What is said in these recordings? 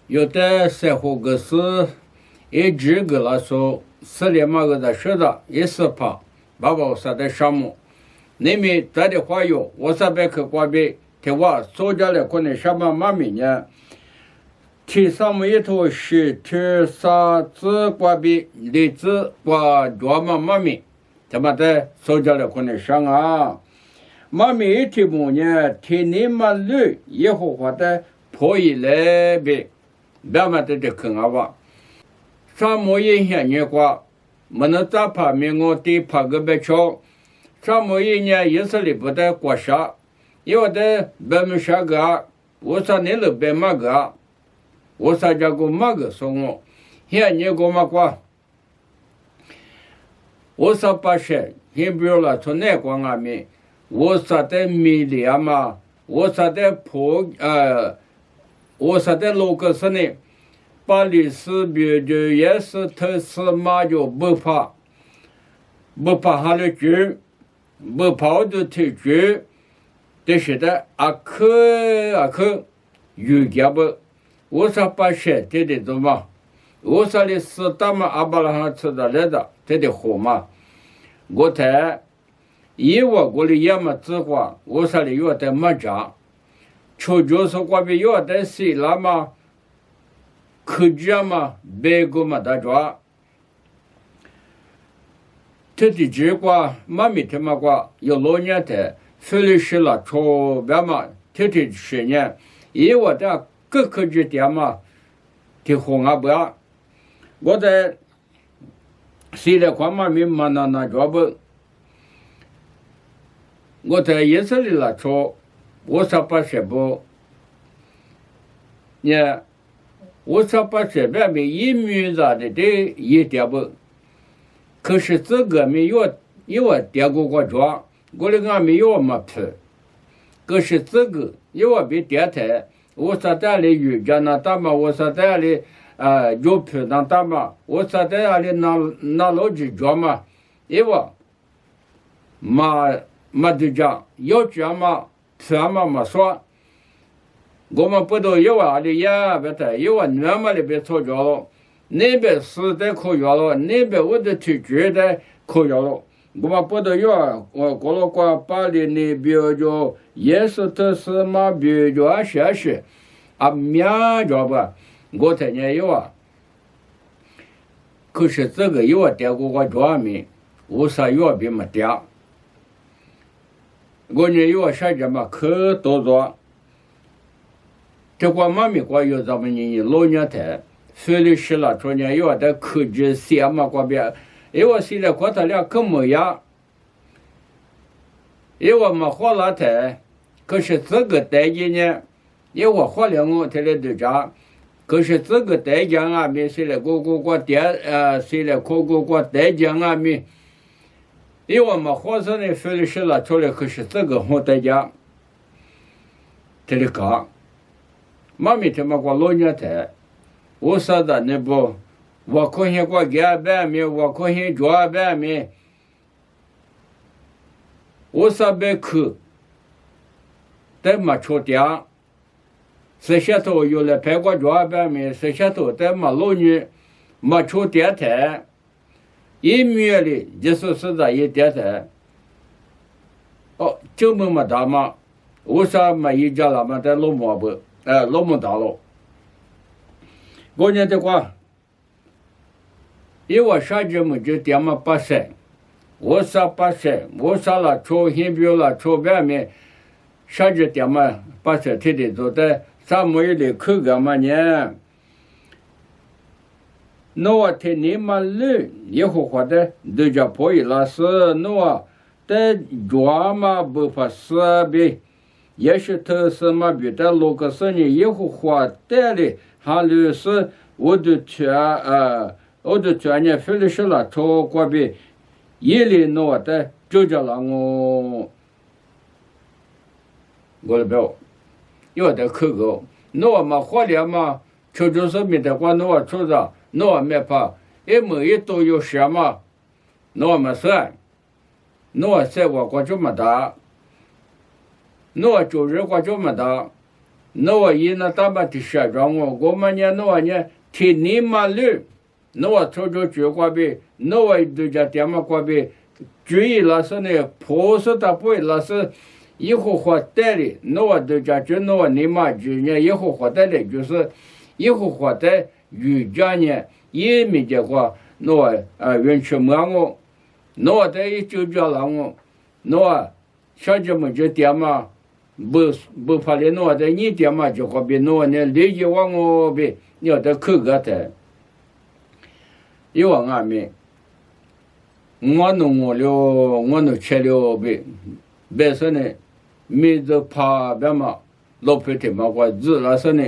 有的生活个是一直个来说四里马个的学的也是怕爸爸啥的项目那边咱的话有我啥别去挂别的话作家来可能什么妈咪呢提上面一头是提啥子挂别例子挂抓妈咪怎么的作家来可能上啊妈咪一提木呢提你们路以后话的破译来别别嘛的坑啊吧啥么影响你挂没能咋怕没我的怕个别桥啥么影响也是里不得过啥因为的别没啥个我啥你了别嘛个我啥家个嘛个说我现你个嘛挂我啥把事你比如了从那光啊面我啥的米里啊嘛我啥的我啥的路个是呢把历史比就也是特斯嘛就不怕他的局不怕的特局这是的啊可有家不我啥把事这的怎么我啥的是他们阿巴拉哈吃的来的这的好嘛我才以我过的也么子话我啥的有的没讲求就是过比有的谁了嘛科技嘛别个嘛大抓这的结果妈咪他妈瓜有老年的菲律宾了抽别嘛这的10年因为的各科技点嘛的红啊不要我在谁来光妈咪嘛那抓不我在以色列了抽我啥把什不呢我啥把这边没一米啥的这一点不可是这个没有因为点过抓我的俺没有嘛皮可是这个因为被点台我啥带来瑜伽那大嘛我啥带来肉皮那大嘛我啥带来那老几抓嘛因为嘛就讲要讲嘛皮嘛说我们不都有啊的呀别的有啊那么的别错着了那边是的可以了那边我的去觉得可以了我们不都有啊我过了过巴黎那边就也是特斯嘛边就啊学啊面着吧我才也有啊可是这个有啊点过我专门我啥有啊别没点我呢有啊啥子嘛可多着这个妈咪过有咱们人老年台所以是了昨年有的科技些嘛过边因为现在过他俩更没呀因为嘛花了台可是这个代金呢因为花了我他来对账可是这个代金啊没谁来过点谁来过代金啊没因为嘛花生呢所以是了出来可是这个好代价这里讲妈咪他妈过老年台我说的那不我可以过家办没我可以抓办没我说别去在嘛出点这些头有了拍过抓办没这些头在嘛老年嘛出点台一米里就是的一点台哦就没么大嘛我说嘛一家了嘛在老毛不老么大了过年的话因为啥子么就点么把事我说把事我说了抽现表了抽外面啥子点么把事天天做的啥么也得口干嘛呢那我听你们路以后话的都叫破译了是那我的抓嘛不怕死呗也是特斯嘛比的路个是你以后话带的还有是我都去年非得是了超过比一里那的就叫了我的表有的口口那嘛花莲嘛就是没得管那出着那没怕也每一都有什么那么算那在我国这么大那就是我这么大那我一那大把的下装我们呢那我呢天你马路，那我抽出去过呗，那我都叫点么过呗，注意那是呢，破是的不那是一户户带的，那我都叫就那我你妈就呢一户户带的，就是一户户带瑜伽呢，也没结果，那我运气没我，那我在一就叫了我，那我小姐们就点嘛。不怕的，那在你点嘛就好比那呢，理解我比你要得口个的，有俺们，我弄我了，我弄吃了比，别说呢，没得怕别嘛，老婆的嘛我日了说呢，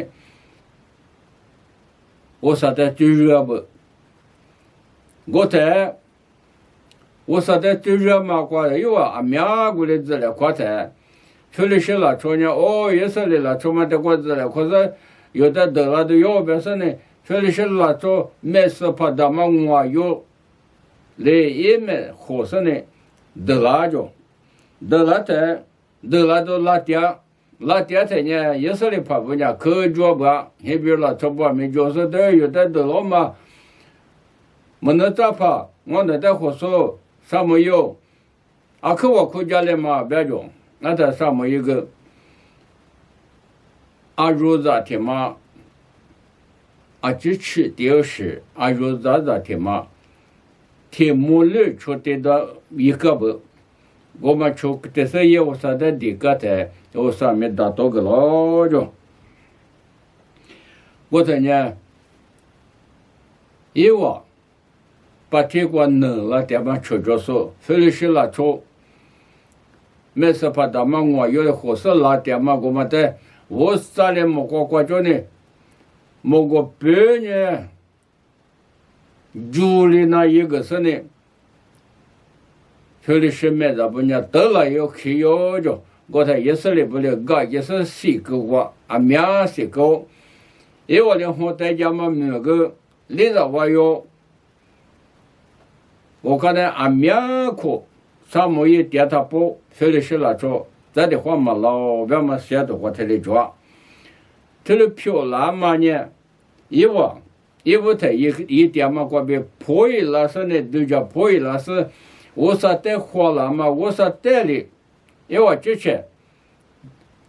我说的最热不，我说的最热嘛过有俺面过来子了过才。出来些了，说呢，也是的了，出门的过子了，可是有的得了都要不是呢，出来些了，做没事怕他们我有，来也没合适呢，得了就，得了都拉点才呢，也是的怕不呢，可脚吧，那边了出不没就是的有的得了嘛，没能咋怕，我那在合适啥没有，可我回家来嘛，别着。那在上面一个如咋的嘛，支持就是如咋的嘛，题目里出的一个不，我们出的是业务上的这个在，我上面达到个了就，我这呢，因为把这个弄了，他们出着手，所以是了出。没事怕他们我有的合适拉点嘛，我们在我啥的某个国家呢，某个别呢，住的那一个是呢，所以是没得不呢，得了要去要着，我才也是的不了，个也是洗狗我面洗狗，因为我在家嘛那个领导我有，我看到面可。上面一点他不，所以是那种，咱的话嘛，老表嘛写的话他的做，这里漂亮嘛呢，一他一点嘛过边破一拉是呢，都叫破一拉是，我说带花了嘛，我说带的，因为之前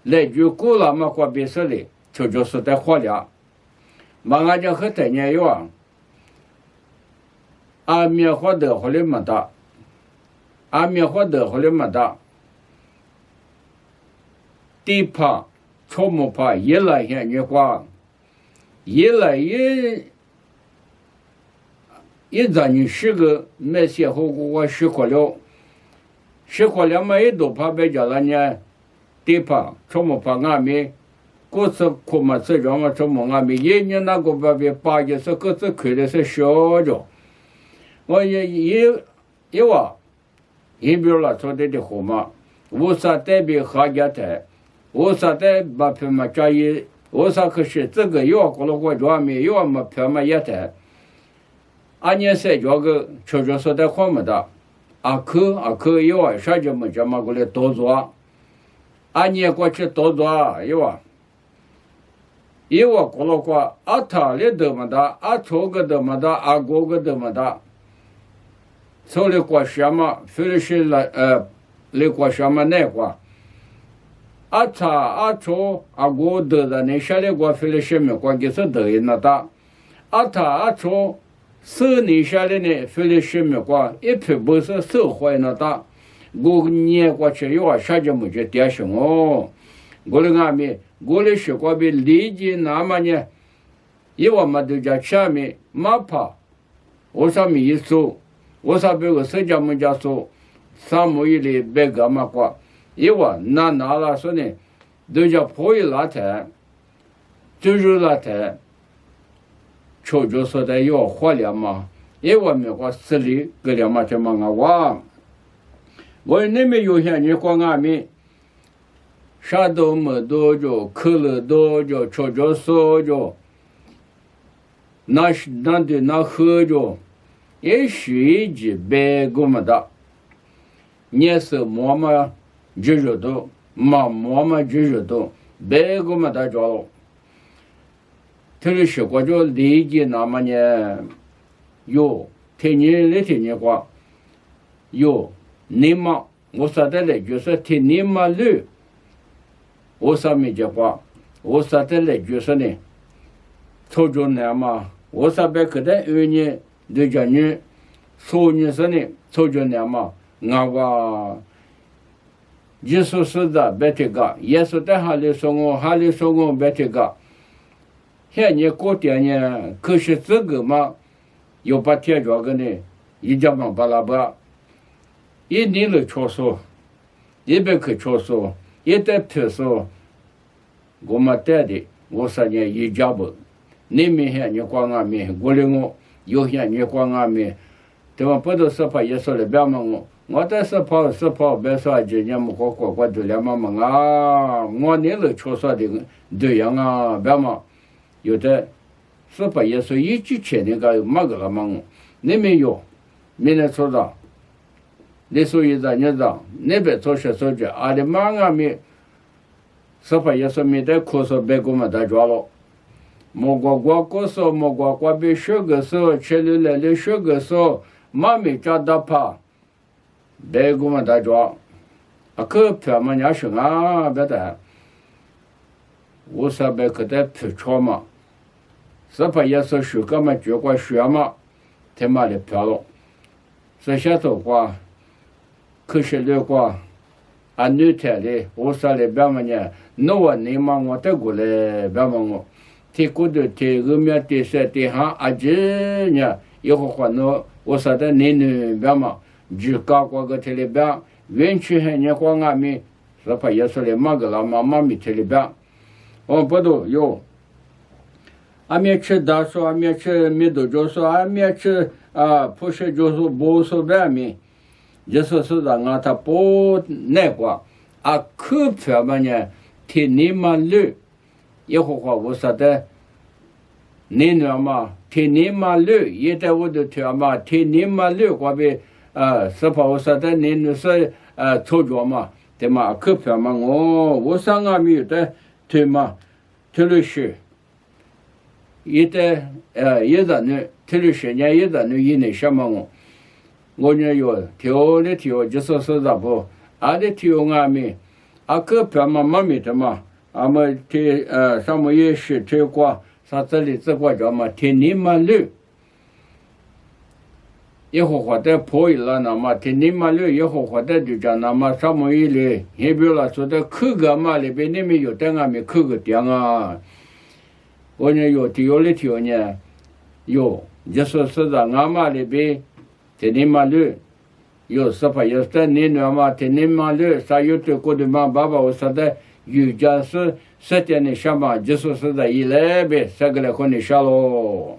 来句过了嘛过边是的，就是带花了，嘛俺家和他呢有棉花的后来没得。棉花的后来没得，地怕、草木怕，越来越你话，越来越让你是个那些后我吃过了嘛，也都怕别家了呢，地怕、草木怕俺们，各自苦嘛自让我草木俺们，一年那个把也是各自亏的是小着，我也话。一边了做的活嘛，我啥代表行业的，我啥代把票嘛加一，我啥可是这个要过了我专门要么票嘛也的，年三这个确说的话没的，可要啥就没这么过来多做，年过去多做要过了过他里都没的，错个都没的，过个都没的。从来过什么，非得是来过什么那话，错过得的那下来过非得什么过就是得人那的，错4年下来呢非得什么过一批不是受坏那的，我年过去要啥就没就点什么，我的俺们我的是过比理解那么呢，因为我们都叫下面马怕，我上面一说。我说别个社交们家说，上木一里别个嘛过，因为那了说呢，都叫破一拉台，就是拉台，就说的要花了嘛，因为没花10里个了嘛就嘛我那边有些人光俺们，啥都没多着，可乐多着，就说着，那喝着。也许一百个么的，你是妈妈就热度，妈妈就热度，别个嘛大着，特别是我就理解那么呢，有天年来天年话，有你嘛，我说的嘞就是天年嘛路，我说没讲话，我说的嘞就是呢，操作呢嘛，我说别个的二年对着你，说你说呢，操作呢嘛，我话。耶稣是的，别这个，耶稣在哈里说我别这个。现在过点呢，可是这个嘛，有把天着个呢，一家嘛巴拉巴，一年了确实，一百克确实，一代特殊，我们带的，我说呢一家不，你们现你光俺们，我的我，有现你光俺们，对吧？不都是把耶稣的表嘛我在是跑别说今年我都了嘛啊，我年了确实的对样啊，别嘛，有的是把耶稣一句钱那个嘛个了嘛，你没有，明天说的，你说一个你的，那边做些手机，啊的嘛啊没，是把耶稣没得苦说别个嘛在抓了，莫过说莫过别学个说，吃了学个说，妈没抓到怕。别个嘛大着，可票嘛伢是啊，别的，我说别个的票错嘛，是把也是学个嘛学过学嘛，他妈的票了，这些的话，可是的话，女台的，我说的别嘛呢，我你嘛我带过来别嘛我，提过的提后面提些提哈这呢，以后话我说的你别嘛。就搞个特里边，园区还年光俺们，是怕也是来嘛个了嘛咪特里边，我不都有，俺们吃大说，俺们吃米豆就说，俺们吃不是就是不说外面，就是让俺他不那个，可票嘛呢，天你嘛绿，以后话我说的，你那嘛天你嘛绿，也在我的条嘛天你嘛绿过呗。是怕我说的你是操作嘛，对嘛？可票嘛，我上俺们有的对嘛，特律师，有的一个人特律师呢，一个人以内什么我呢有调的调就是说啥不，的调俺们，可票嘛没的嘛，俺们这上面也是这个啥这里这个叫嘛，天你嘛绿。以后或者破译了，那么天你嘛了以后或者就讲那么什么一类，也比如了说的口个嘛里边你们有的俺们口个点啊，我呢有的条呢，有就是说的俺嘛里边天你嘛了，有是吧？有的你那么天你嘛了，啥有的过的嘛爸爸我说的有家是10点的什么，就是说的一来呗，这个来和你说喽。